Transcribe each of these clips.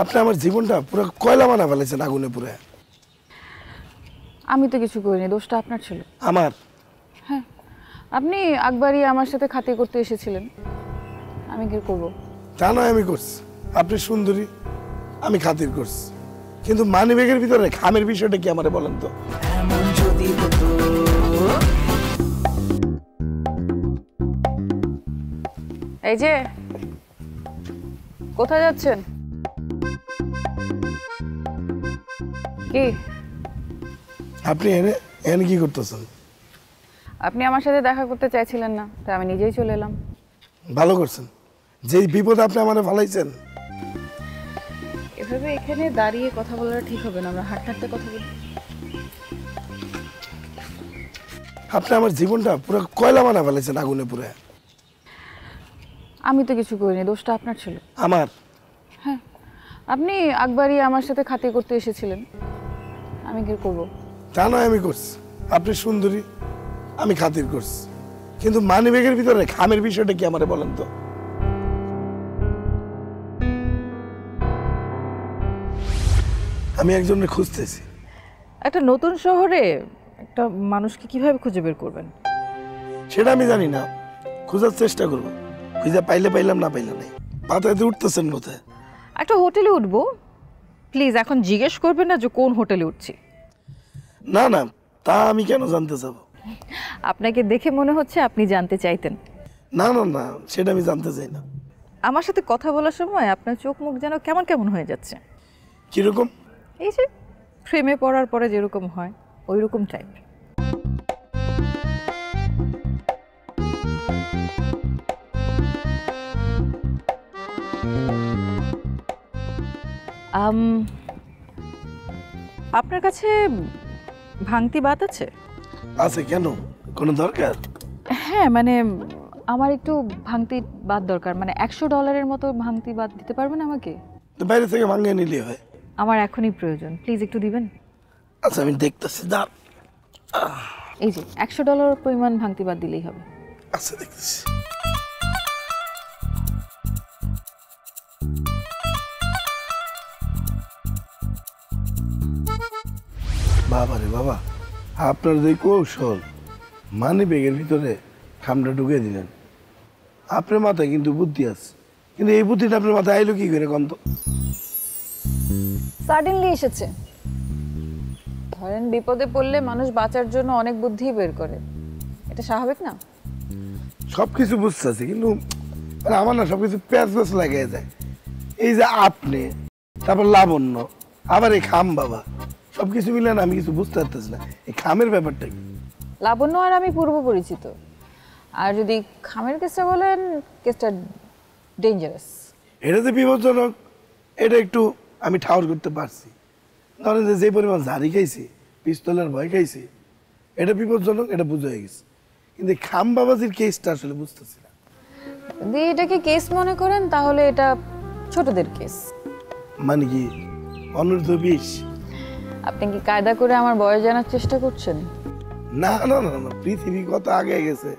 আপনি আমার জীবনটা পুরো কয়লা বানা ফেলেছেন আগুনে পুরো। আমি তো কিছু করিনি, দোষটা আপনার ছিল। আমার? হ্যাঁ, আপনি আকবরই আমার সাথে খাতির করতে এসেছিলেন, আমি কি করব? তা নয় আমি করছি, আপনি সুন্দরী, আমি খাতির করছি, কিন্তু মানি ব্যাগের ভিতরে খামের বিষয়টা কি আমারে বলেন তো। এই যে কোথায় যাচ্ছেন? কি আপনি এনে এনে কি করতেছেন? আপনি আমার সাথে দেখা করতে চাইছিলেন না, তাই আমি নিজেই চলে এলাম। ভালো করছেন, যেই বিপদ আপনি আমারে ফালাইছেন। এভাবে এখানে দাঁড়িয়ে কথা বলাটা ঠিক হবে না, আমরা হাঁটতে হাঁটতে কথা বলি। আপনি আমার জীবনটা পুরো কয়লা বানা ফেলেছেন আগুনে পুরো। আমি তো কিছু করিনি, দোষটা আপনার ছিল। আমার? হ্যাঁ, আপনি আকবরই আমার সাথে খাতির করতে এসেছিলেন, আমি কি করব? তা নয় আমি করছি, আপনি সুন্দরী, আমি খাতির করছি, কিন্তু মানি ব্যাগের ভিতরে খামের বিষয়টা কি আমারে বলেন তো। আমি একজনের খুঁজতেছি। একটা নতুন শহরে একটা মানুষকে কিভাবে খুঁজে বের করবেন? সেটা আমি জানি না, খোঁজার চেষ্টা করবো, খুঁজে পাইলে পাইলাম, না পাইলে নাই। পাতাতে উঠতেছেন কোথায়? একটা হোটেলে উঠবো, প্লিজ এখন জিজ্ঞেস করবেন না যে কোন হোটেলে উঠছি। না না, তা আমি কেন জানতে চাবো? আপনাকে দেখে মনে হচ্ছে আপনি জানতে চাইতেন। না না না, সেটা আমি জানতে চাই না। আমার সাথে কথা বলার সময় আপনার চোখ মুখ যেন কেমন কেমন হয়ে যাচ্ছে। কিরকম? এই যে প্রেমে পড়ার পরে যেরকম হয় ওই রকম টাইপ। আপনার কাছে ভাঙতি বাত আছে? আছে, কেন, কোনো দরকার? হ্যাঁ, মানে আমার একটু ভাঙতি বাত দরকার, মানে $100 মতো ভাঙতি বাত দিতে পারবেন আমাকে? তো বাইরে থেকে ভাঙিয়ে নিলে হয়। আমার এখনই প্রয়োজন, প্লিজ একটু দিবেন। আচ্ছা আমি দেখতেছি, দাঁড়। এই যে $100 পরিমাণ ভাঙতি বাত দিলেই হবে। আচ্ছা দেখতেছি। বাবা রে বাবা, আপনার যে কৌশল, মানি ব্যাগের ভিতরে খামটা ঢুকে দিলেন। আপনার মাথায় কিন্তু বুদ্ধি আছে, কিন্তু এই বুদ্ধিটা আপনার মাথায় আইলো কি করে কন্ত? সাডেনলি এসেছে। ধরেন বিপদে পড়লে মানুষ বাঁচার জন্য অনেক বুদ্ধি বের করে, এটা স্বাভাবিক না? সবকিছু বুঝতেছি, কিন্তু মানে আমার না সবকিছু প্যাঁচ প্যাঁচ লাগিয়ে যায়। এই যে আপনি, তারপর লাবণ্য, আবার এই খাম বাবা, সবকিছু মিলে না আমি কিছু বুঝতে পারতেছি না। এই খামের ব্যাপারটা কি? লাবণ্য আর আমি পূর্ব পরিচিত, আর যদি খামের কেসটা বলেন, কেসটা ডেঞ্জারাস। এটা যে বিপজ্জনক, এটা একটু আমি ঠাউর করতে পারছি। ধরেন যে পরিমাণ ঝাড়ি খাইছি, পিস্তলের ভয় খাইছি, এটা বিপজ্জনক, এটা বুঝে হয়ে গেছে। কিন্তু এই খাম বাবাজির কেসটা আসলে বুঝতেছি না। যদি এটাকে কেস মনে করেন তাহলে এটা ছোটদের কেস। মানে কি, অনূর্ধ্ব 20? আপনি কি কায়দা করে আমার বয়স জানার চেষ্টা করছেন? না না না না, পৃথিবী কত আগে গেছে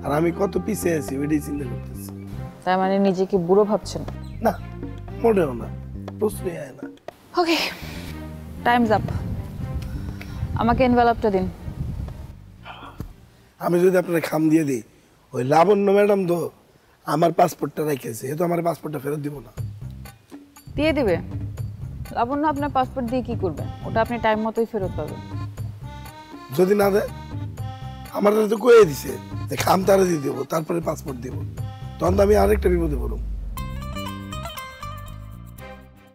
আর আমি কত পিছিয়ে আছি ওইটাই চিন্তা করতেছি। তার মানে নিজেকে বুড়ো ভাবছেন? না, মোটেও না, প্রশ্নই হয় না। ওকে, টাইমস আপ। আমাকে এনভেলপটা দিন। আমি যদি আপনার খাম দিয়ে দিই, ওই লাবণ্য ম্যাডাম তো আমার পাসপোর্টটা রেখেছে, এ তো আমার পাসপোর্টটা ফেরত দিব না। দিয়ে দিবে? লাবণ্য আপনার পাসপোর্ট দিয়ে কি করবেন? ওটা আপনি টাইম মতোই ফেরত পাবেন। যদি না দেয়, আমার তো কয়ে দিছে যে খাম তারা দিয়ে দেবো, তারপরে পাসপোর্ট দিব, তখন তো আমি আরেকটা বিপদে পড়ব।